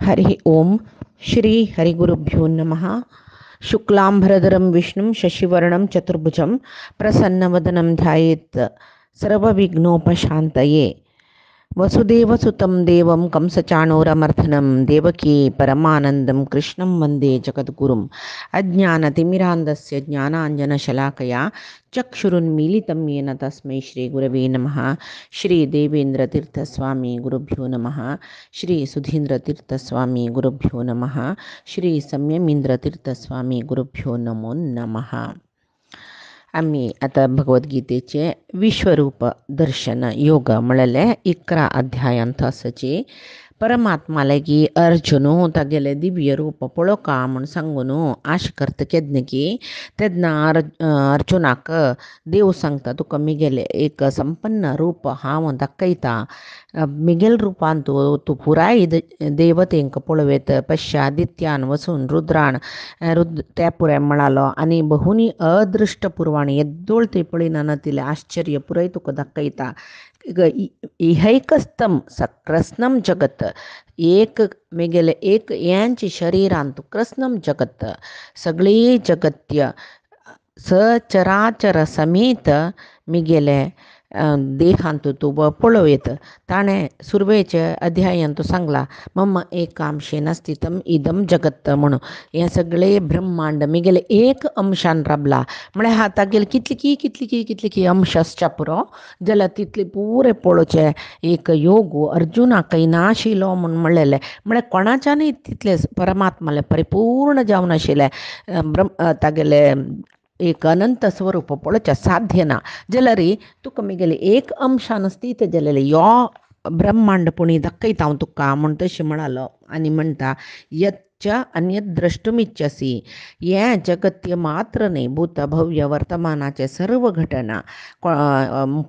हरि ओम श्री हरिगुरुभ्यो नमः। शुक्लांबरधरं विष्णुं शशिवर्णं चतुर्भुजं प्रसन्नवदनं ध्यायेत् सर्वविघ्नोपशान्तये। वसुदेवसुतं देवं कंसचाणूरमर्दनं देवकी परमानन्दं कृष्णं वन्दे जगद्गुरुम्। अज्ञानतिमिरान्धस्य ज्ञानाञ्जनशलाकया चक्षुरुन्मीलितं येन तस्मै श्रीगुरवे नमः। श्रीदेवेन्द्रतीर्थस्वामी गुरुभ्यो नमः। श्री सुधींद्रतीर्थस्वामी गुरुभ्यो नमः। श्री संयमींद्रतीर्थस्वामी गुरुभ्यो नमो नमः। आम्ही आता भगवद्गीतेचे विश्वरूप दर्शन योग म्हणले 11 अध्यायांत आसाची परमात्मालेगी अर्जुनु तागेले दिव्य रूप पळोवका म्हूण सांगून आश करता केदनकी तेदना अर्जुनाक देव सांगता तुका मिगेले एक संपन्न रूप हांव दाखयता। मिगेल रूपान तूं पुराय देवतेंक पळोवेत पश्चादित्यान वसून रुद्रान त्या पुराय म्हणालो आनी बहुनी अदृष्टपूर्वाणी येद्दोळती पळयना तिले आश्चर्य पुराय तुका दाखयता। इहैकस्तम कृष्णम जगत एक मेगेले एक यांची शरीरांत कृष्णम जगत सगळी जगत्य सचराचर समेत मिगेले देहांत तूं पळोवेत। ताणें सुरवेचे अध्यायांत सांगला मम एकांशेन स्थितम इदम जगत म्हणून हें सगळें ब्रह्मांड मिगेले एक अंशान राबला। म्हळ्यार हातागेले कितली अंश आसच्या पुरो जाल्यार तितले पुरे पळोवचे एक योग अर्जुनाकय नाशिलो म्हूण म्हणलेले। म्हळ्यार कोणाच्यानय तितले परमात्माले परिपूर्ण जावन आशिल्ले तागेले एक अनंत स्वरूप पळोवचें साध्य ना जाल्यार तुका मिगेले एक अंशान स्थित जालेले यो ब्रह्मांड पुणी दाखयता हांव तुका म्हूण तशें म्हणालो। आनी म्हणटा यच्च अन्यत द्रष्टुमिच्छसी हें जगत्य मात्र न्ही भूत भव्य वर्तमानाचे सर्व घटना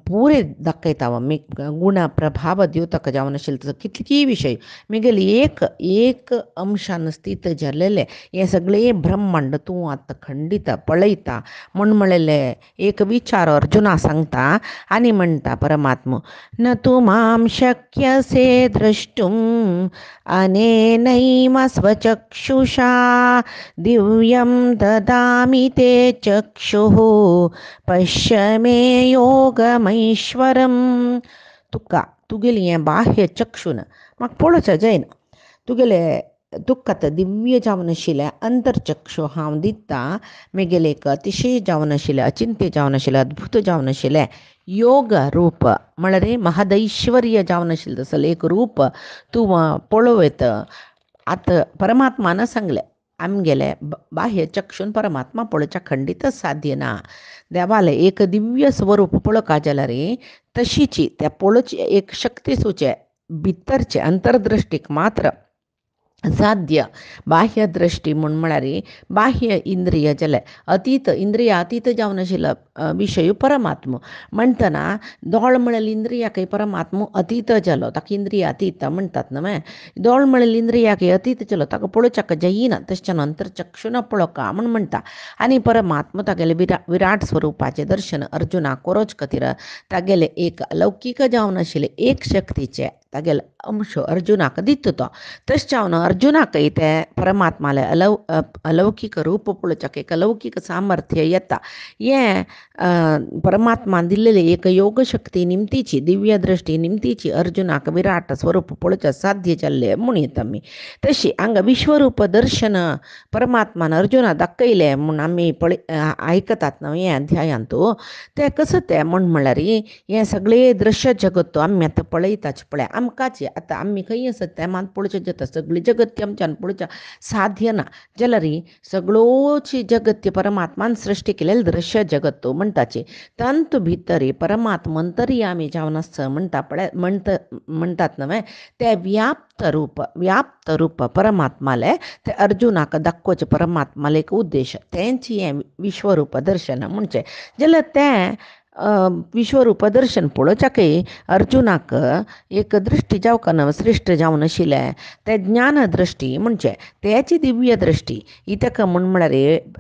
पुरे दाखयता गुण प्रभाव द्योतक जावन आशिल्ले कितली विशय मिगेले एक अंशान स्थित जालेले हे सगळें ब्रह्मांड तूं आतां खंडित पळयता म्हूण म्हणलेले एक विचार अर्जुना सांगता। आनी म्हणटा परमात्मा न तू मां शक्यसे द्रष्टुम अनेनैव स्वचक्षुषा दिव्यं ददामि ते चक्षुः पश्य मे योगमैश्वरम्। तुका तुगेली हें बाह्य चक्षुन म्हाका पळोवचें जायना तुगेले तुका आतां दिव्य जावन आशिल्लें अंतरचक्षु हांव दिता मेगेले एक अतिशय जावन आशिल्लें अचिंत्य जावन आशिल्लें अद्भुत जावन आशिल्लें योग रूप म्हळ्यार महदैश्वर्य जावन आशिल्लें तसलें एक रूप तूं पळोवेत। आतां परमात्मान सांगलें आमगेले बाह्य चक्षून परमात्मा पळोवच्या खंडितच साध्य ना। देवाले एक दिव्य स्वरूप पळोवका जाल्यार तशीची त्या पळोवची एक शक्ती सुचे भितरचे अंतरदृश्टीक मात्र साध्य बाह्य दृष्टी म्हूण म्हळ्यार बाह्य इंद्रिय जाल्यार अतीत इंद्रिया अतीत जावन आशिल्लो विशय परमात्मा म्हणटना दोळ म्हळ्यार इंद्रियाकय परमात्मा अतीत जालो ताका इंद्रिय अतीत म्हणटात न्हय। दोळ म्हळ्यार इंद्रियाकय अतीत जालो ताका पळोवच्याक जायना तशें अंतरचक्षुन पळोवका म्हूण म्हणटा। आनी परमात्मा तागेले विराट स्वरुपाचें दर्शन अर्जुनाक करोच खातीर तागेले एक अलौकीक जावन आशिल्ले एक शक्तीचे तागेले अंश अर्जुनाक दिता तो तशें जावन अर्जुनाकय ते परमात्माले अलौकीक रूप पळोवच्याक एक अलौकीक सामर्थ्य येता। हें परमात्मान दिल्लेली एक योग शक्ती निमतीची दिव्य दृश्टी निमतीची अर्जुनाक विराट स्वरूप पळोवचें साध्य जाल्लें म्हूण येता आमी। तशी हांगा विश्वरूप दर्शन परमात्मान अर्जुना दाखयलें म्हूण आमी आयकतात न्हय हें अध्यायांत तें कसं तें म्हळ्यार हें सगळें दृश्य जगत आमी आतां पळयताच पळय आमकांच आतां आमी खंय आसत तें पळोवचें जाता सगळी जगत्य आमच्यान पळोवचें साध्य ना जाल्यार सगळोची जगत्य परमात्मान सृश्टी केलेली दृश्य जगत म्हणटाची तंत भितर परमात्मन तरी आमी जावन आसता म्हणटा पळय म्हणटात न्हय ते व्याप्त रूप परमात्माले ते अर्जुनाक दाखोवचें परमात्माले एक उद्देश तेंची हें विश्वरूप दर्शन म्हणचें जाल्यार तें विश्वरूप दर्शन पळोवच्याकय अर्जुनाक एक दृश्टी जावकां श्रेश्ठ जावन आशिल्लें तें ज्ञान दृश्टी म्हणजे तेची दिव्य दृश्टी ही ताका म्हळ्यार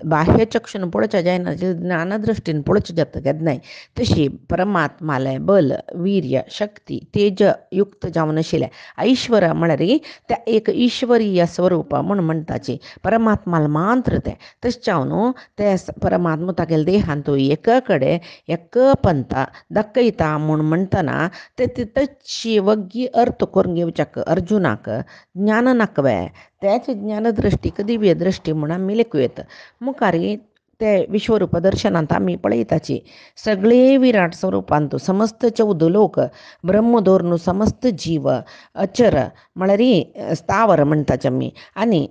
बाह्य चक्षून पळोवचें जायना ज्ञान दृश्टीन पळोवचें जाता केन्नाय तशी परमात्मालें बल वीर्य शक्ती तेज युक्त जावन आशिल्लें ऐश्वर म्हळ्यार त्या एक ईश्वरीय स्वरूप म्हूण म्हणटाची परमात्माल मात्र तें तशें जावन ते परमात्मा तागेले देहांत एक कडेन एक पंथ दाखयता म्हूण म्हणटना ते तशी वग्गी अर्थ करून घेवच्याक अर्जुनाक ज्ञान नाकवें तेच ज्ञानदृश्टीक दिव्य दृश्टी म्हूण आमी लेखूं मुखारी ते विश्वरूप दर्शनांत आमी पळयताची सगळे विराट स्वरुपांत समस्त 14 लोक ब्रह्म धरून समस्त जीव अचर म्हळ्यार स्थावर म्हणटाचे आमी आनी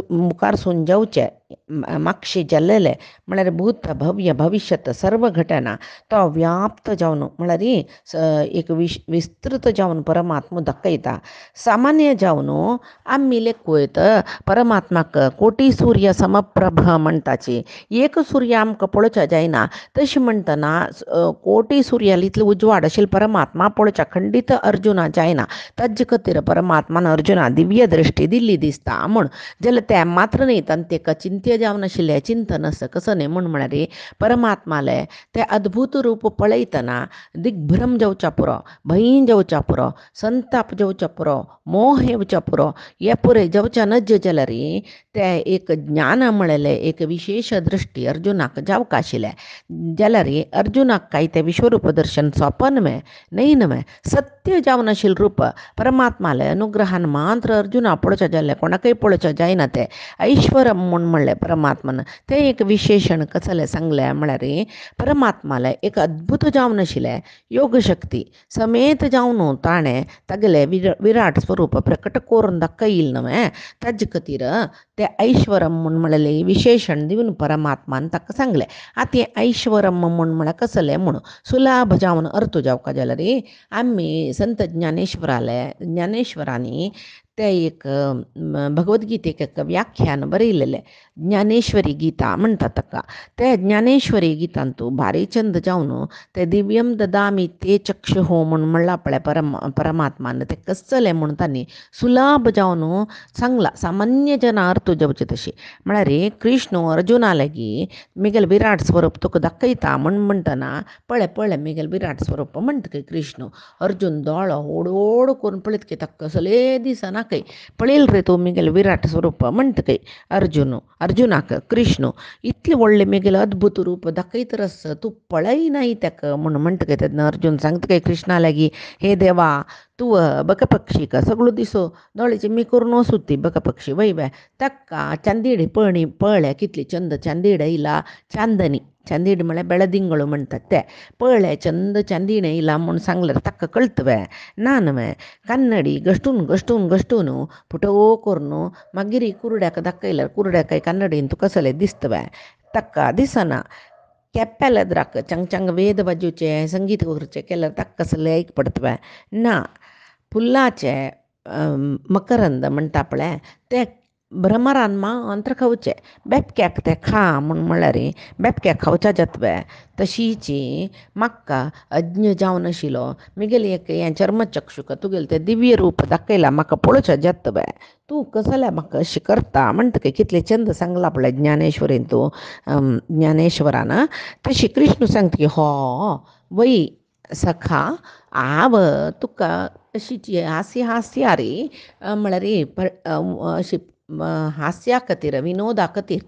मुखार सून जेवचे मागशे जाल्लेले म्हळ्यार भूत भव्य भविष्यत सर्व घटना तो व्याप्त जावन म्हळ्यार एक विस्तृत जावन परमात्मा दाखयता सामान्य जावन आमी लेखूयत परमात्माक कोटी सूर्य समप्रभ म्हणटाची एक सूर्य आमकां पळोवचें जायना तशें म्हणटना कोटी सूर्याल इतलो उजवाड आशिल्लो परमात्मा पळोवच्या खंडीत अर्जुना जायना ताजे खातीर परमात्मान अर्जुना दिव्य दृश्टी दिल्ली दिसता म्हूण जाल्यार ते मात्र न्ही तांणी ताका चिंत्य जावन आशिल्लें चिंतन कसं न्ही म्हूण म्हळ्यार परमात्मालें तें अद्भुत रूप पळयतना दिग्भ्रम जावच्या पुरो भंय जावच्या पुरो संताप जावच्या पुरो मोह येवच्या पुरो हे पुरे जावच्या नज जाल्यार ते एक ज्ञान म्हळेलें एक विशेष दृश्टी अर्जुनाक जावका आशिल्लें जाल्यार अर्जुनाक कांय तें विश्वरूप दर्शन सोंपन मेळ न्हय नवें सत्य जावन आशिल्लें रूप परमात्माले अनुग्रहान मात्र अर्जुना पळोवचें जाल्लें कोणाकय पळोवचें जायना तें ऐश्वर म्हूण म्हणलें परमात्मान तें एक विशेशण कसलें सांगलें म्हळ्यार परमात्मालें एक अद्भुत जावन आशिल्लें योगशक्ती समेत जावन ताणें तागेलें विराट स्वरूप प्रकट करून दाखयिल्लें नवें ताजे खातीर तें ऐश्वरम म्हूण म्हणलें विशेशण दिवन परमात्मान ताका सांगलें आतां हें ऐश्वरम म्हूण म्हळ्यार कसलें म्हूण सुलभ जावन अर्थ जावका जाल्यार आमी संत ज्ञानेश्वरांनी ते एक भगवद्गीतेक एक व्याख्यान बरयलेलें ज्ञानेश्वरी गीता म्हणटा ताका ते ज्ञानेश्वरी गितांत भारी छंद जावन ते दिव्यम ददामी ते चक्षुः म्हूण म्हणलां पळय परमात्मान तें कसलें म्हूण तांणी सुलभ जावन सांगलां सामान्य जना अर्थ जावचे तशी म्हळ्यार कृष्ण अर्जुना लागीं मिगेल विराट स्वरूप तुका दाखयता म्हूण म्हणटना पळय मिगेल विराट स्वरूप म्हणटा कृष्ण अर्जुन दोळो ओड करून पळयत की ताका कसले दिसना कय पळयल रे तूं मिगेल विराट स्वरूप म्हणटा कय अर्जुनाक कृष्ण इतलें व्हडलें मिगेल अद्भुत रूप दाखयत रस तूं पळयनाय ताका म्हूण म्हणटा कय तेन्ना अर्जुन सांगता कय कृष्णा लागीं हे देवा तूं बकपक्षी का सगळो दिसो दोळेची मी करून वसूत ती बकपक्षी वय ताका चांदीड पळय कितली चंद चांदीड येयला चांदीड म्हळ्यार बेळदिंगळो म्हणटात ते पळय चंद चांदीण येयला म्हूण सांगल्यार ताका कळतवें ना नवें कन्नडी गश्टून फुटो करून मागीर कुरड्याक दाखयल्यार कुरड्याक कन्नडीन तुका कसलें दिसतवें ताका दिसना केप्या लेद्राक चंग वेद वाजोवचें संगीत करचें केल्यार ताका कसलें आयक पडतवें ना फुल्लाचे मकरंद म्हणटा पळय ते भ्रमरान मात्र खावचे बेबक्याक ते खा म्हूण म्हळ्यार बेबक्याक खावच्या जातवें तशीच म्हाका अज्ञ जावन आशिल्लो मिगेली एक हें चर्मचक्षुक तुगेलें तें दिव्य रूप दाखयलां म्हाका पळोवचें जातवें तूं कसलें म्हाका अशें करता म्हणटा कितले चंद सांगला पळय ज्ञानेश्वरीन तूं ज्ञानेश्वरान तशी कृष्ण सांगता की हो वय सखा हांव तुका अशीच हास्य रे म्हळ्यार अशी हास्या खातीर विनोदा खातीर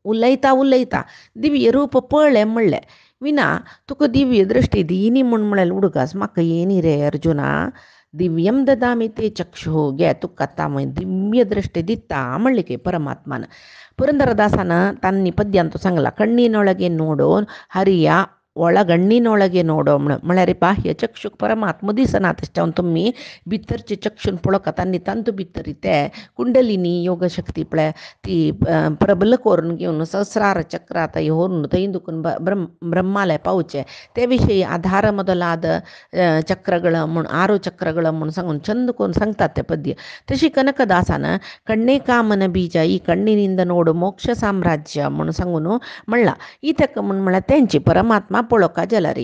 उलयता दिव्य रूप पळय म्हणलें विना तुका दिव्य दृश्टी दिनी म्हळ्यार उडगास म्हाका येनी रे अर्जुना दिव्यम ददामी ते चक्षुः गे तुका आतां दिव्य दृश्टी दिता म्हणलें की परमात्मान ಪುರಂದರದಾಸನ ತನ್ನ ಪದ್ಯಂತೂ ಸಂಗಲ ಕಣ್ಣಿನೊಳಗೆ ನೋಡೋ ಹರಿಯ ಒಳಗಣ್ಣಿನೊಳಗೆ ನೋಡೋ म्हळ्यार बाह्य चक्षुक परमात्मा दिसना तेच्या तुम्ही भितरचे चक्षुन पळोवका तांणी तांतू भितर ते कुंडलिनी योग शक्ती पळय ती प्रबल करून घेवन सहस्रार चक्रात व्हरून थंय दुखून ಬ್ರಹ್ಮಾಲಯ पावचे ते विशयी आधार ಮೊದಲಾದ ಚಕ್ರಗಳ म्हूण 6 ಚಕ್ರಗಳ म्हूण सांगून ಚಂದ करून सांगतात ते पद्य तशी कनकदासान कण्णे कामन बीज ಈ ಕಣ್ಣಿನಿಂದ ನೋಡು ಮೋಕ್ಷ ಸಾಮ್ರಾಜ್ಯ म्हूण सांगून म्हणला इतक म्हूण म्हळ्यार तेंची परमात्मा पळोवका जाल्यार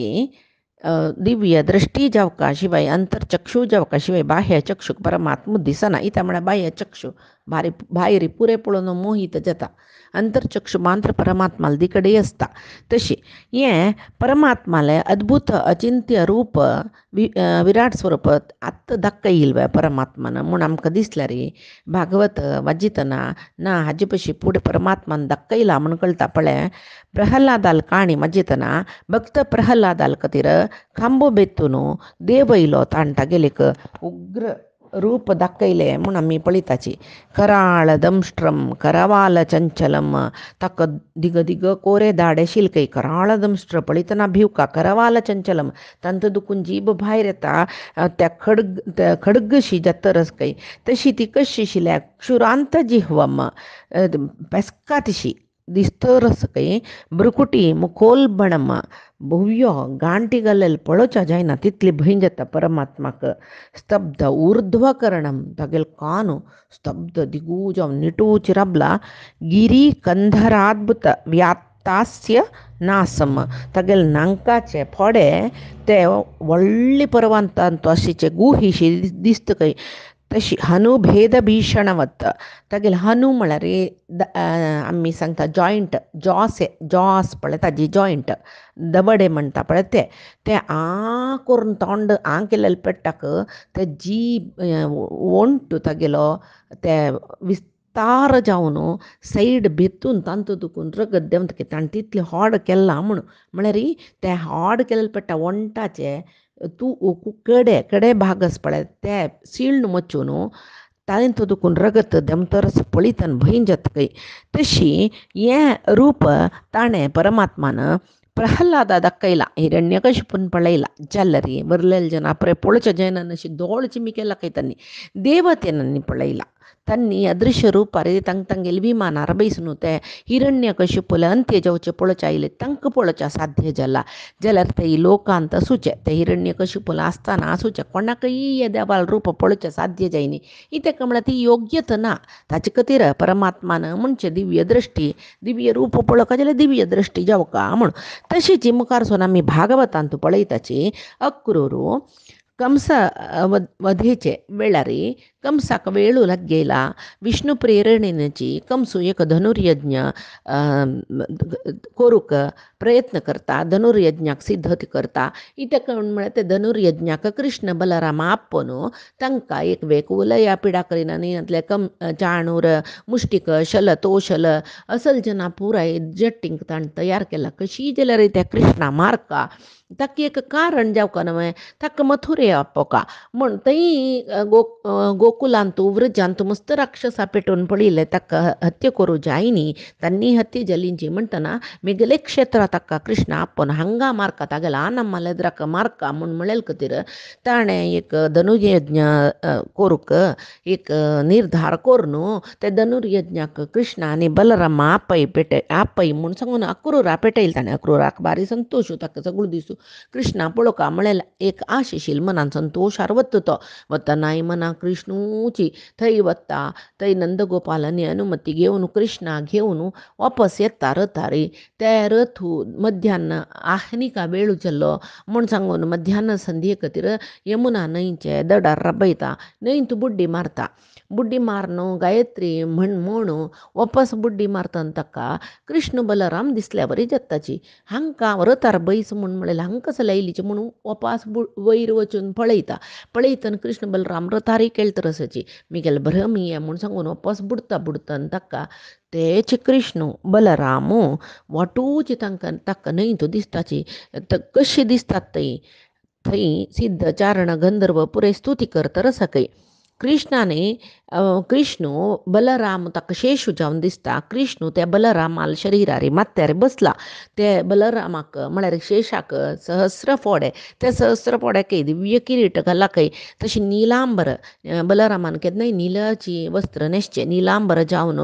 दिव्य दृष्टी जावका शिवाय अंतरचक्षू जावका शिवाय बाह्य चक्षुक परमात्मा दिसना. इता म्हळ्यार बाह्य चक्षु भायर पुरे पळोवन मोहीत जाता. अंतरचक्षु मात्र परमात्माला दिकडे असता. तशी हें परमात्माले अद्भुत अचिंत्य रूप विराट स्वरूप आत्त दाखयिल्लें परमात्मान म्हूण आमकां दिसलें रे. भागवत वाजितना ना हाजे पशी फुडें परमात्मान दाखयला म्हूण कळटा. पळय, प्रहलादाल काणी वाजितना भक्त प्रहलादाल खातीर खांबो बेतून देव येयलो तांटा गेलेक उग्र रूप दाखयलें म्हूण आमी पळयताची. कराळ दंष्ट्रम करवाल चंचलम, ताका दिग दिग कोरे दाडे शिलकय. कराळ दंष्ट्र पळयतना भिवका. करवाल चंचलम तांत दुखून जीब भायर येता. त्या खडगशी जत्तरसकय तशी ती कशी शिल्या. क्षुरांत जिह्वम पेस्कातिशी दिसतरसकय. भ्रुकुटी मुखोल्बणम भुव्यो गांटी घालेल पळोवच्या जायना तितली भंय जाता परमात्माक. स्तब्ध ऊर्ध्वकरणम तागेल कान स्तब्ध दिगू जावन निटूच राबला. गिरी कंधराद्भुत व्यातास्य नासम तागेल नांकाचे फोडे ते व्हडली पर्वतांत अशीचे गुहीशी दिसतकय. तशी हनु भेद भीषणवत तागेल हनु म्हळ्यार आमी सांगता जॉयंट जॉस पळय ताजी जॉयंट दबडे म्हणटा पळय ते करून तोंड केलेले पेट्टाक ते जीब वंट तागेलो ते विस्तार जावन सायड भितून तांतू दुखून रगत देंवतकी ताणें तितले हॉड केला म्हळ्यार ते हॉड केलेले पेट्टा वंटाचे कडे भाग आसा पळय ते सील्ड मचून ताणें तो दुखून रगत देंवतरस पळयतना भंय जातकय. तशी हें रूप ताणें परमात्मान प्रहलादा दाखयला. हिरण्यकशिपून पळयला जाल्यार बरलेले जन आपणे पळोवच्या जायना अशी दोळ चिमी केला काय तांणी देवतेनांनी पळयला. तांणी अदृश्य रुपार तांगेले विमानार बैसून ते हिरण्यकशिपूले अंत्य जावचे पळोवचे आयले तांकां पळोवच्या साध्य जाला. जाल्यार ते लोकांत आसूचे ते हिरण्यकशिपूला आसतना आसूचे कोणाकय हे देवाल रूप पळोवचें साध्य जायनी. इतका म्हळ्यार ती योग्यता ना. ताचे खातीर परमात्मान म्हणचे दिव्य दृश्टी दिव्य रूप पळोवका जाल्यार दिव्य दृश्टी जावका म्हूण. तशीच मुखार सोन आमी भागवतांत पळयताची अक्रूरू कंस वधेचे वेळार कंसाक वेळू लागेला. विष्णू प्रेरणेची कंसू एक धनुर्यज्ञ करूक प्रयत्न करता. धनुर्यज्ञाक सिद्ध करता. इतका म्हळ्यार ते धनुर्यज्ञाक कृष्ण बलराम आपोवन तांकां एक वेक उलया पिडा करिना न्ही चाणूर मुष्टिक शल तोशल असल जना पुराय जट्टींक ताणें तयार केला. कशी जाल्यार त्या कृष्णा मारका ताका एक कारण जावका न्हय ताका मथुरे आपोवका म्हूण थंय गोकुलांत व्रजांत मस्त राक्षसा पेटोवन पळयले ताका हत्या करूं जायनी. तांणी हत्या जालींची म्हणटना मेगले क्षेत्र ताका कृष्ण आपोवन हांगा मारका तागेला आनमालेद्राक मारका म्हूण म्हणलेले खातीर ताणें एक धनुर्यज्ञ करूंक एक निर्धार करून ते धनुर्यज्ञाक कृष्ण आनी बलराम आपय म्हूण सांगून अक्रूरा पेटयले. ताणें अक्रूराक बारी संतोश ताका सगळो दिसू कृष्णा पळोवका म्हळ्यार एक आश आशिल्ली मनान संतोशार वता तो वतना मना कृष्णूची थंय वता. थंय नंदगोपालांनी अनुमती घेवन कृष्णा घेवन वापस येता रथार. ते रथ मध्यान आहनिका वेळ जाल्लो म्हूण सांगून मध्यान संदये खातीर यमुना न्हंयचे दडार राबयता. न्हंयत बुड्डी मारता. बुड्डी मारून गायत्री म्हण वापस बुड्डी मारतना ताका कृष्ण बलराम दिसल्या बरी जाताची. हांकां रथार बैस म्हूण म्हळ्यार हांकां लायलीची म्हणून वापस वयर वचून पळयतना कृष्ण बलराम रथारी केळतरसाची मिगेल भ्रमी हे म्हूण सांगून वापस बुडतना ताका तेच कृष्ण बलराम वाटूची ताका न्हंयत दिसताची. कशी दिसतात थंय सिद्ध चारण गंधर्व पुरे स्तुती करतरसकय कृष्णाने कृष्ण बलराम ताका शेशू जावन दिसता. कृष्ण त्या बलरामाल शरिरार माथ्यार बसला. ते बलरामाक म्हळ्यार शेशाक सहस्र फोडे ते सहस्र फोड्याकय दिव्य किरीट घालाकय तशी निलांबर बलरामान केन्नाय निलाची वस्त्र न्हेसचे निलांबर जावन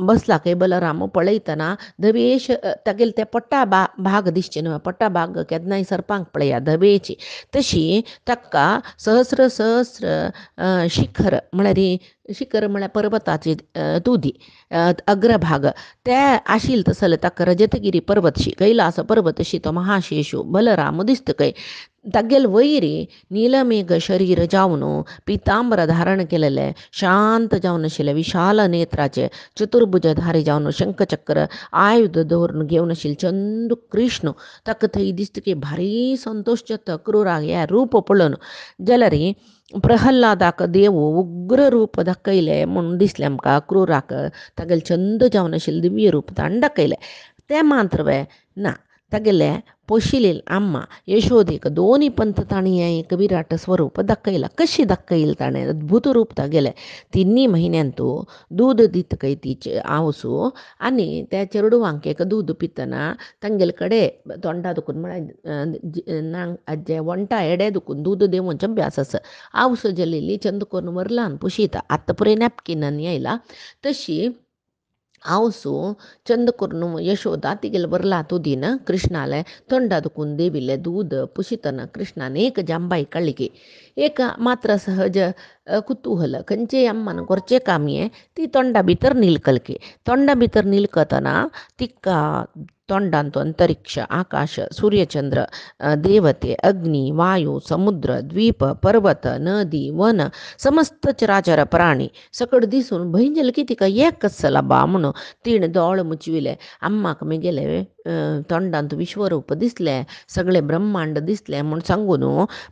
बसला कय बलराम पळयतना धवेश तागेले ते पट्टा भाग दिसचे न्हय. पट्टा भाग केन्नाय सरपांक पळया धवेची तशी ताका सहस्र शिखर म्हळ्यार शिखर म्हळ्यार पर्वताची तुदी अग्रभाग त्या आशिल तसले ताका रजतगिरी पर्वतशी कैलास पर्वतशी तो महाशेषू बलराम दिसतकय तागेल वैरी नीलमेघ शरीर जावन पितांबर धारण केलेले शांत जावन आशिल्ले विशाल नेत्राचे चतुर्भुजधारी जावन शंखचक्र आयुध दवरून घेवन आशिल्ले चंदू कृष्ण ताका थंय दिसतकी भारी संतोष जाता क्रूराक हें रूप पळोवन जाल्यार प्रहल्लादाक देव उग्र रूप दाखयलें म्हणून दिसलें आमकां क्रूराक तागेलें चंद जावन आशिल्लें दिव्य रूप ताणें दाखयलें तें मात्र ना तागेले पोशिलेल अम्मा यशोदेक दोन्ही पंथ ताणी हें एक विराट स्वरूप दाखयलां कशी दाखयल ताणें अद्भुत रूप तागेलें 3 म्हयन्यांतू दूद दितकय तिचे आवसू आनी त्या चेडवांक एक दूद पितना तांगेले कडेन तोंडा दुखून म्हळ्यार जे वंटा एडे दुखून दूद देवचे अभ्यास आसा आवसो जल्लेली चंद करून वरलान पुशिता आत्तां पुरे नॅपकिनांनी आयला तशी आवसू चंद करून यशोदा तिगेले बरला तुदीन कृष्णाले तोंडा दुखून देविले दूद पुशितना कृष्णान एक जांबाई काळिगे एक मात्र सहज कुतूहल खंयचे अम्मान करचें काम हें ती तोंडा भितर निलकलकी तोंडा भितर निलकतना तिका तोंडांत अंतरिक्ष आकाश सूर्यचंद्र देवते अग्नी वायू समुद्र द्वीप पर्वत नदी वन समस्त चराचर प्राणी सकट दिसून भंयजल की तिका एकच लाबा म्हणून तीन दोळ मुचविले अम्माक मेगेले तोंडांत विश्वरूप दिसलें सगळे ब्रह्मांड दिसलें म्हूण सांगून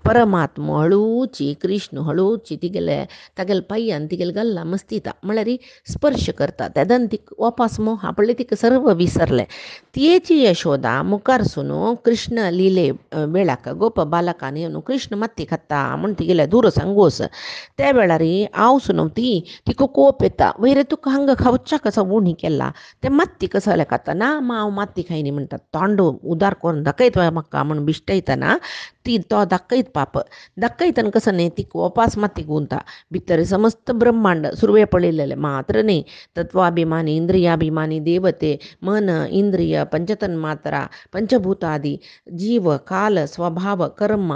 परमात्मा हळूची कृष्ण हळूची तिगेले तागेले पांयान तिगेले गल्ला मस्तिता म्हळ्यार स्पर्श करता तेदन ती वापस मोह आपले तिका सर्व विसरलें तियेची यशोदा मुखारसून कृष्ण लिले वेळाक गोप बालकान येवन कृष्ण मत्ती खाता म्हूण तिगेले दूर सांगोस त्या वेळार आवसून तिका कोप येता वयर तुका हांगा खावच्या कसा उणी केला ते मत्ती कसं जालें खाता ना हांव मात्ती खायनी म्हणटा तोंड उदार करून दाखयत म्हाका म्हूण बिश्टयतना ती तो दाखयत पाप दाखयतना कसं न्ही ती वापस माती गुंता भितर समस्त ब्रह्मांड सुरवे पळयलेले मात्र न्ही तत्वाभिमानी इंद्रियाभिमानी देवते मन इंद्रिय पंचतन्मात्रा पंचभूतादी जीव काल स्वभाव कर्म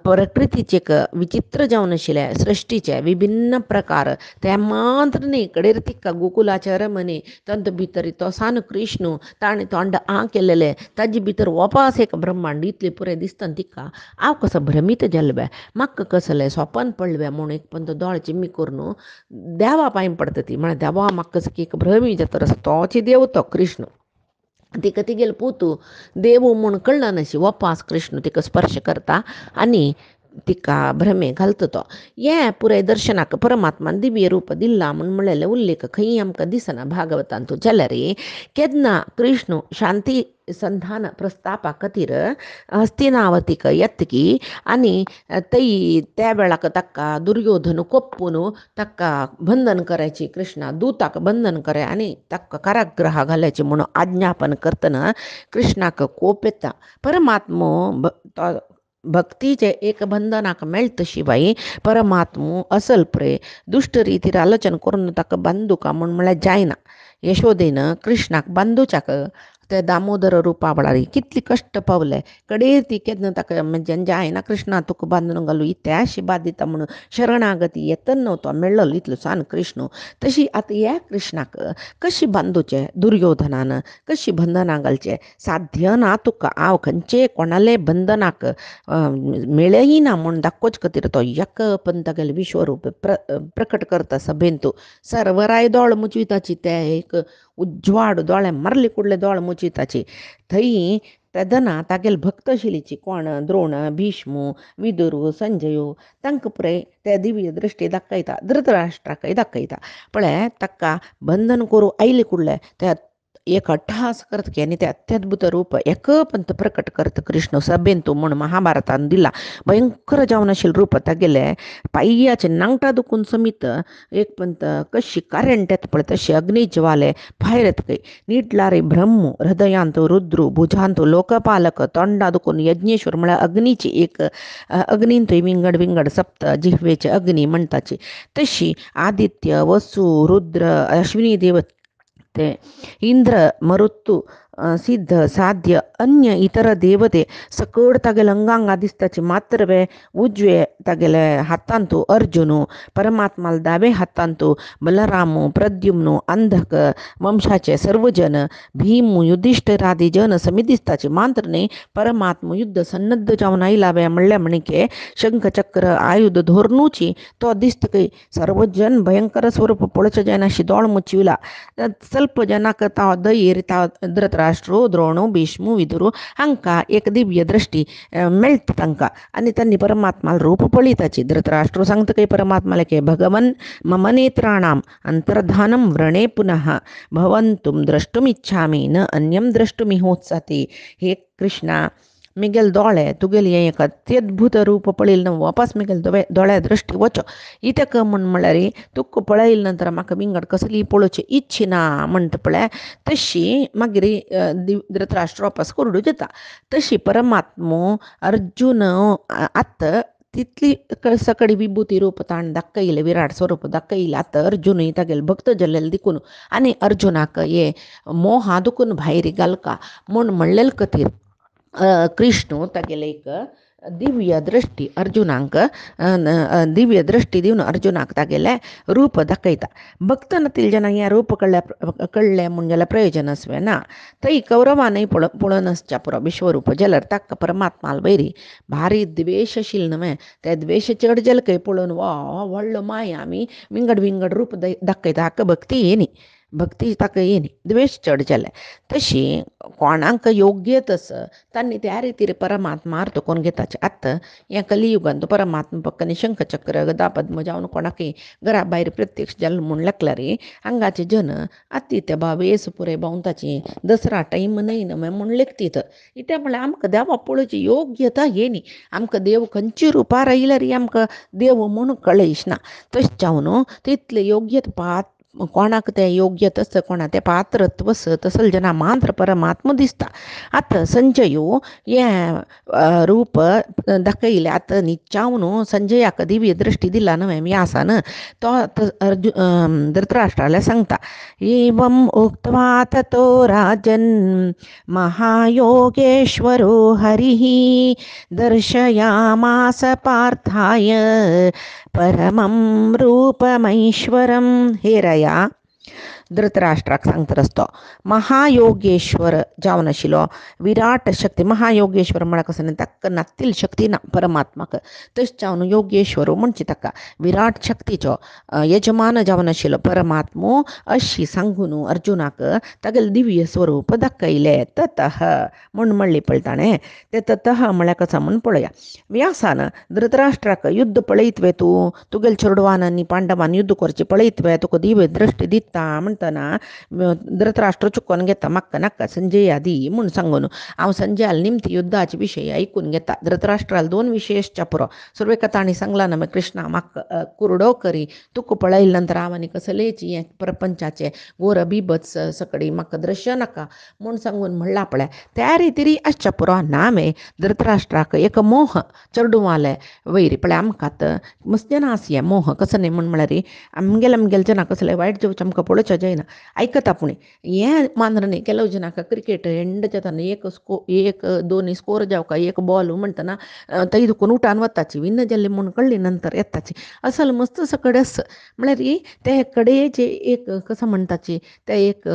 प्रकृतीचे विचित्र जावन आशिल्ले सृष्टीचे विभिन्न प्रकार ते मात्र न्ही कडेर तिका गोकुलाचे रमणे तंत भितर तो सान कृष्ण ताणें तोंड केलेले ताजे भितर वापस एक ब्रह्मांड इतले पुरे दिसतना तिका हांव कसो भ्रमीत जाल्ले म्हाका कसलें सोपन पडलें म्हूण एक पंत दोळ चिम्मी करून देवा पांय पडटा ती म्हळ्यार देवा म्हाका कसो एक भ्रमी जाता तोची देव तो कृष्ण तिका तिगेले पुतू देव म्हूण कळना नाशी वापस कृष्ण तिका स्पर्श करता आनी तिका भ्रमे घालता तो हें पुराय दर्शनाक परमात्मान दिव्य रूप दिला म्हूण म्हणलेले उल्लेख खंय आमकां दिसना भागवतांत जाल्यार केन्ना कृष्ण शांती संधान प्रस्तापा खातीर हस्तिनावतीक येतकी आनी त्या वेळाक ताका दुर्योधन कोप्पून ताका बंधन करायची कृष्णा दूताक बंधन करे आनी ताका कारागृह घालायचे म्हणून आज्ञापन करतना कृष्णाक कोप येता परमात्मो भक्तीचे एक बंधनाक मेळटा शिवाय परमात्मो असल प्रे दुष्ट रितीर आलोचन करून ताका बांदूका म्हूण म्हळ्यार जायना यशोदेन कृष्णाक बांदूच्याक ते दामोदर रुपा वेळार कितली कश्ट पावले कडेर ती केन्ना ताका म्हणजे जायना कृष्णा तुका बांदून घालू इत्या शिबा दिता म्हणून शरणागती येतन नव्हतो मेळ्ळो इतलो सान कृष्ण तशी आतां ह्या कृष्णाक कशी बांदूचे दुर्योधनान कशी बंधनां घालचे साध्य ना तुका हांव खंयचे कोणाले बंधनाक मेळय ना म्हूण दाखोवचे खातीर तो एक पंथागेले विश्वरूप प्रकट करता सभेन तूं सर्वराय दोळ मुचविताची ते एक उज्वाड दोळे मारले कुडले दोळ मुचिताची थंय तेदना तागेले भक्त आशिल्लीची कोण द्रोण भीष्म विदुर संजयो तांकां पुराय ते दिव्य दृश्टी दाखयता धृतराष्ट्राकय दाखयता पळय ताका बंधन करूं आयले कुडले त्या एक अट्टहास करता आनी ते अत्यद्भुत रूप एक पंत प्रकट करता कृष्ण सभेन तूं म्हूण महाभारतान दिला भयंकर जावन आशिल्लें रूप तागेले पाययाचे नांगटा दुखून समीत एक पंत कशी कारेंट येता पळय तशी अग्निज्वाले भायर येतकय नीटलारे ब्रह्म हृदयांत रुद्र भुजांत लोकपालक तोंडा दुखून यज्ञेश्वर म्हळ्यार अग्नीची एक अग्नींत विंगड विंगड सप्त जिह्वेचे अग्नी म्हणटाची तशी आदित्य वसु रुद्र अश्विनी देवत ते इंद्र मरुत्तु सिद्ध साध्य अन्य इतर देवते सकड तागेले अंगांगा दिसताचे मात्र उजवे तागेले हातांतू अर्जुनु परमात्माला दावे हातांतू बलरामु प्रद्युम्नु अंधक वंशाचे सर्वजन भीमु युधिष्ठिरादी जन समी दिसताचे मात्र ने परमात्म युद्ध सन्नद्ध जावन आयलावे म्हणल्या म्हणके शंख चक्र आयुध धोरणूची तो दिसत काही सर्व जन भयंकर स्वरूप पळच जनाशी दोळ मुचिवला ಸ್ವಲ್ಪ ಜನಕ್ಕೆ ತಾವ ಧೈರ್ಯ ಧೃತರಾಷ್ಟ್ರು ದ್ರೋಣು ಭೀಷ್ಮು विदुरू हांका एक दिव्य दृष्टी मेळत तांकां आनी तांणी परमात्माला रूप पळयताची धृतराष्ट्र सांगता काही परमात्माला की भगवन मम नेत्राणाम अंतर्धानम व्रणे पुनः भवंतुम द्रष्टुमिच्छामि न अन्यम द्रष्टुमिहोत्सति हे कृष्णा मिगेल दोळे तुगेल हे एक अत्यद्भुत रूप पळयलें न्हू वापस मिगेल दोळ्या दृश्टी वचो इतक म्हळ्यार तुका पळयले नंतर म्हाका विंगड कसली पळोवची इच्छा ना म्हणटा पळय तशी मागीर धृतराष्ट्र वापस कोरडू जाता तशी परमात्मो अर्जुन आत्त तितली सकडी विभूती रूप ताण दाखयले विराट स्वरूप दाखयले आतां अर्जुनूय तागेले भक्त जाल्लेले देखून आनी अर्जुनाक हे मोहा दुखून भायर घालका म्हूण म्हणलेले खातीर कृष्ण तागेले एक दिव्य दृष्टी अर्जुनाक दिव्य दृष्टी दिवन अर्जुनाक तागेले रूप दाखयता भक्तनातील जना हे रूप कळ्ळे म्हूण जाल्यार प्रयोजन आसवें ना थंय कौरवानय पळोवन आसच्या पुरो विश्वरूप जाल्यार ताका परमात्माल वयरी भारी द्वेश आशिल्लो न्हय ते द्वेश चड जाले खंय पळोवन वा व्हडलो माय आमी विंगड रूप दाखयता हाका भक्ती येनी भक्ती ताका येनी द्वेश चड जाले तशी कोणाक योग्य तस तांणी त्या रितीर परमात्मा अर्थ कोण घेताचे आत्तां ह्या कलियुगांत परमात्मा पक्कनी शंख चक्र गदा पद्म जावन कोणाकय घरा भायर प्रत्यक्ष जाल्लो म्हूण लेखल्यार हांगाचे जन आत्ती वेस पुरे भोंवताची दसरा टायम न्हय म्हूण लेखतीत इत्या म्हळ्यार आमकां देवा पळोवची योग्यता येनी आमकां देव खंयची रुपार आयल्यार आमकां देव म्हूण कळयच ना तशें जावन तितले योग्यता कोणाक ते योग्य तस कोणा ते पात्रत्व तसल जना मात्र परमात्मा दिसता आतां संजयो हे रूप दाखयले आतां निचावन संजयाक दिव्य दृष्टी दिला न्हय व्यासान तो धृतराष्ट्राला सांगता एवम् उक्त्वा ततो राजन् महायोगेश्वरो हरिः दर्शयामास पार्थाय परमं रूपमैश्वरं हेरया धृतराष्ट्राक सांगता रस्तो महायोगेश्वर जावन आशिल्लो विराट शक्ती महायोगेश्वर म्हळ्यार कसो ताका नातील शक्ती ना परमात्माक तशें जावन योगेश्वर म्हणचे ताका विराट शक्तीचो यजमान जावन आशिल्लो परमात्मो अशी सांगून अर्जुनाक तागेलें दिव्य स्वरूप दाखयलें ततः म्हूण म्हणली पळय ताणें तें ततः म्हळ्यार कसा म्हूण पळया व्यासान धृतराष्ट्राक युद्ध पळयतवे तूं तुगेले चेडवान आनी पांडवान युद्ध करचें पळयतवे तुका दिव्य दृश्टी दिता म्हणटना धृतराष्ट्र चुकोवन घेता म्हाका नाका संजय आदी म्हूण सांगून हांव संजयाल निमती युद्धाचे विशय आयकून घेता धृतराष्ट्राल 2 विशय आसच्या पुरो सुरवेक ताणी सांगला ना कृष्णा म्हाका कुरडो करी तुका पळयले नंतर हांव आनी कसलेची हें प्रपंचाचे घोर बिभत्स सकडी म्हाका दृश्य नाका म्हूण सांगून म्हणला पळय त्या रितीरी आसच्या पुरो नामे धृतराष्ट्राक एक मोह चेडवाले वयरी पळय आमकां मस्त जना आसया मोह कसो न्ही म्हूण म्हळ्यार आमगेले जना कसले वायट जेवचे आमकां पळोवचें जायना आयकता पूण हें मांद्र न्ही केलो जनाक क्रिकेट एंड जाताना एक 2 स्कोर जावका एक बॉल म्हणटना थंय दुखून उठान वताची विन्न जाल्ली म्हूण कळ्ळी नंतर येताची असल मस्त सकड आस म्हळ्यार ते कडेचे एक कसं म्हणटाची ते एक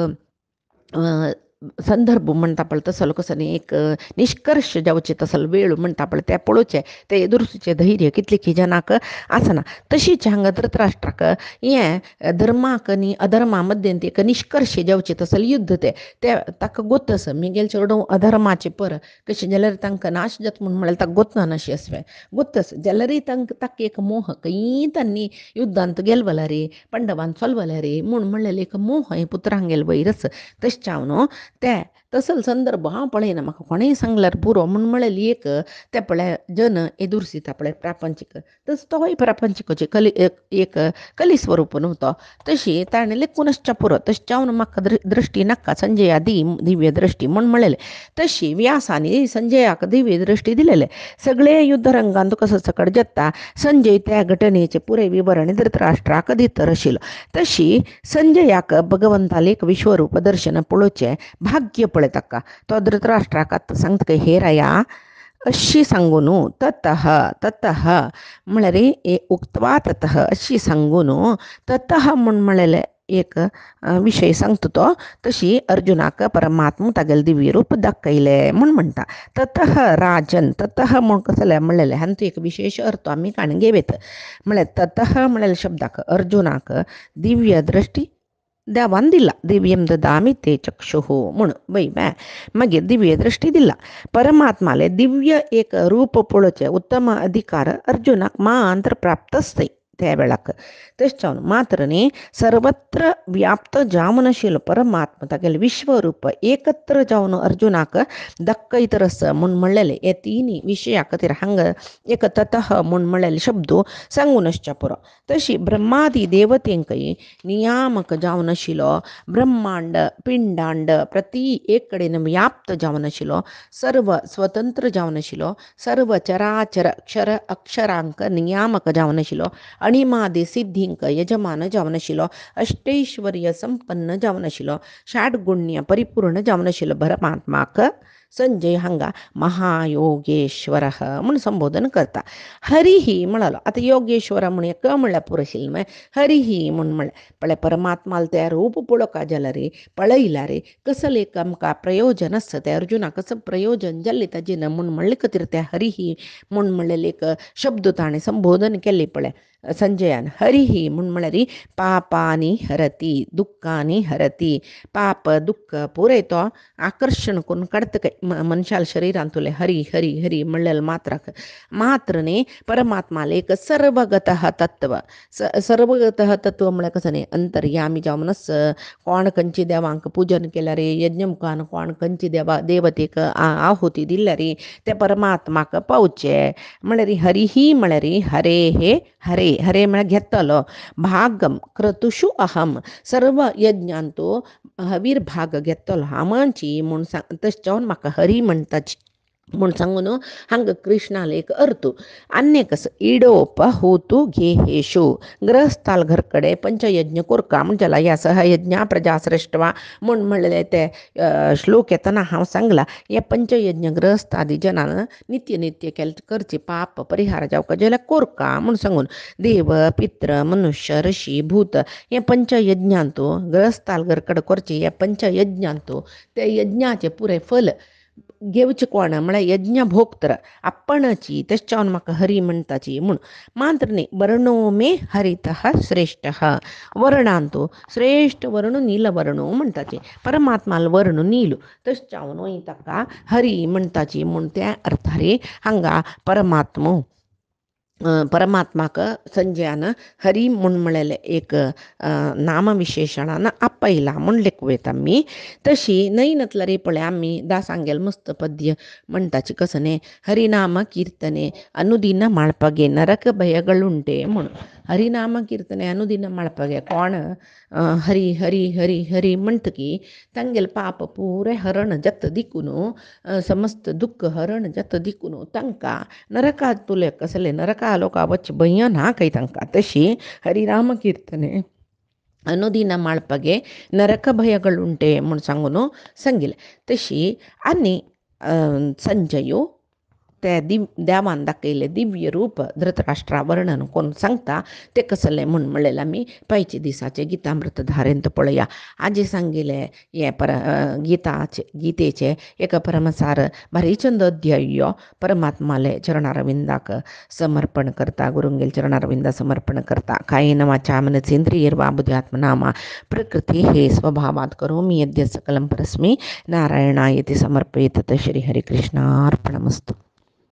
संदर्भ म्हणटा पळय तसलो कसो न्ही एक निश्कर्श जावचे तसलो वेळ म्हणटा पळय ते पळोवचे ते एदुरचें धैर्य कितले जनाक आसना तशीच हांगा धृतराष्ट्राक हें धर्माक आनी अधर्मा मध्यें एक निश्कर्श जावचे तसलें युद्ध ते ताका गोतस मिगेल चेडो अधर्माचे पर कशें जाल्यार तांकां नाश जाता म्हळ्यार ताका गोतना नाशी आसवें गोतस जाल्यारय ताका एक मोह खंय तांणी युद्धांत गेलवला रे पांडवान चलवला रे म्हूण म्हणलेले एक मोह हे पुत्रांक गेल वयरच तशें जावन ते तसल संदर्भ हांव पळयना म्हाका कोणेय सांगल्यार पुरो म्हूण म्हळेली एक ते पळय जन एदुरसिता पळय प्रापंचीक तस तोय प्रापंचीकाची एक कली स्वरूप न्हू तो तशी ताणें लेखून आसच्या पुरो तशें जावन म्हाका दृश्टी नाका संजया दी दिव्य दृश्टी म्हूण म्हळेलें तशी व्यासांनी संजयाक दिव्य दृश्टी दिलेले सगळे युद्धरंगांत कसो सकड जेता संजय त्या घटनेचे पुरे विवरण धृतराष्ट्राक दितर आशिल्लो तशी संजयाक भगवंताले एक विश्वरूप दर्शन पळोवचें भाग्य पळय ताका. तो धृतराष्ट्राक आतां सांगता हे राया अशी सांगून ततः ततः म्हळ्यार उक्त्वा ततः अशी सांगून ततः म्हूण म्हळेले एक विशय सांगता तो तशी अर्जुनाक परमात्मा तागेलें दिव्य रूप दाखयले म्हूण म्हणटा. ततः राजन ततः म्हूण कसले म्हणलेले हातूंत एक विशेष अर्थ आमी काणून घेवेत. म्हळ्यार ततः म्हळेल्या शब्दाक अर्जुनाक दिव्य दृश्टी देवान दिला. दिव्यम ददामी ते चक्षुः म्हूण मागीर दिव्य दृश्टी दिला. परमात्माले दिव्य एक रूप पळोवचे उत्तम अधिकार अर्जुनाक मात्र प्राप्त असते त्या वेळाक. तेच मात्र न्ही सर्वत्र व्याप्त जावन आशिल्लो परमात्मा तागेलें विश्वरूप एकत्र जावन अर्जुनाक दाखयतरस म्हूण म्हणलेले. हे तिनी विशया खातीर हांगा एक ततः म्हूण म्हणलेले शब्द सांगून आसचे पुरो. तशी ब्रह्मादी देवतेंकय नियामक जावन आशिल्लो ब्रह्मांड पिंडांड प्रति एक कडेन व्याप्त जावन आशिल्लो सर्व स्वतंत्र जावन आशिल्लो सर्व चराचर अक्षर अक्षरांक नियामक जावन आशिल्लो अणिमादी सिद्धींक यजमान जावन आशिल्लो अष्टैश्वर्य संपन्न जावन आशिल्लो षाडगुण्य परिपूर्ण जावन आशिल्लो परमात्माक संजय हांगा महायोगेश्वर म्हूण संबोधन करता. हरिही म्हणालो. आतां योगेश्वर म्हूण क म्हणल्यार पुरोशिल्लें मागीर हरिही म्हूण म्हणलें पळय परमात्माल तें रूप पळोवका जाल्यार पळयल्यार कसलें एक आमकां प्रयोजन आसता. तें अर्जुनाक कसं प्रयोजन जाल्लें ताजें म्हूण म्हणले खातीर तें हरिही म्हूण म्हणलेलें एक शब्द ताणें संबोधन केल्लें पळय संजयान. हरिही म्हूण म्हळ्यार पापांनी हरती दुख्खांनी हरती. पाप दुख्ख पुरय तो आकर्षण करून काडता काय मनशाल शरिरांतुलें हरी हरी हरी म्हणलेलें मात्राक मात्र न्ही परमात्माले एक सर्वगत तत्व. सर्वगत तत्व म्हळ्यार कसं न्ही अंतर्यामी जावनच कोण खंयची देवांक पूजन केल्यार यज्ञ मुखान कोण खंयची देवतेक आहुती दिल्यार ते परमात्माक पावचे. म्हळ्यार हरिही म्हळ्यार हरे हे हरे हरे म्हळ्यार घेतलो. भागम क्रतुषु अहम सर्व यज्ञांतो हवीर भाग घेतलो हामांची म्हूण तशें जावन म्हाका हरी म्हणटाची म्हूण सांगून हांगा कृष्णाले एक अर्थ अन्य कसं इडोप होतू घेहेशु ग्रहस्थाल घर कडेन पंचयज्ञ कोरका म्हणजेला ह्या सहयज्ञा प्रजा श्रेष्ठवा म्हूण म्हणलेले ते श्लोक येतना हांव सांगला हे पंचयज्ञ ग्रहस्थादी जनान नित्य नित्य करचे पाप परिहार जावका जाल्यार कोरका म्हूण सांगून देव पित्र मनुष्य ऋषी भूत हे पंचयज्ञांतो ग्रहस्थाल घर कडेन करचे हे पंचयज्ञांतो ते यज्ञाचे पुरे फल घेवचे कोण म्हळ्यार यज्ञ भोगतर आपणाची तेच म्हाका हरी म्हणटाची म्हूण मात्र न्ही वर्णो मे हरितः श्रेष्ठ वर्णांतो श्रेष्ठ वर्ण नीलवर्ण म्हणटाचे परमात्माल वर्ण नील तशें जावन ताका हरी म्हणटाची म्हूण त्या अर्थारे हांगा परमात्माक संजयान हरी म्हूण म्हणलेले एक नामविशेशणान आपयला म्हूण लेखूं आमी. तशी नैनतल्यार पळय आमी दासांगेल मस्त पद्य म्हणटाची कसं न्ही हरिनाम कीर्तने अनुदिन माळपागे नरक भयगळुंटे म्हूण. हरिनाम कीर्तने अनुदिन माळपागे कोण हरी हरी हरी हरी म्हणटकी तांगेल पाप पुरे हरण जत दिकून समस्त दुःख हरण जत दिकून तांकां नरकात तुले कसले नरका लोका वच भंय ना काही तांकां. तशी हरिनाम कीर्तने अनुदिन माळपागे नरक भयगळुंटे म्हूण सांगून सांगिल्लें. तशी आनी संजयो ते देवान दाखयलें दिव्य रूप धृतराष्ट्रा वर्णन करून सांगता ते कसलें म्हूण म्हणलेलें आमी पयचे दिसाचे गितामृत धारेंत पळया. आजी सांगिल्लें हे गीतेचे एक परमसार भारीचंद अध्याय परमात्माले चरणारविंदाक समर्पण करता. गुरुंगेल चरणारविंदा समर्पण करता. कायेन वाचा मनसेंद्रियैर्वा बुद्ध्यात्मना प्रकृती हे स्वभावात करोमि यद्यत् सकलं परस्मै नारायणायति समर्पयेत्. श्री हरिकृष्णार्पणमस्तु.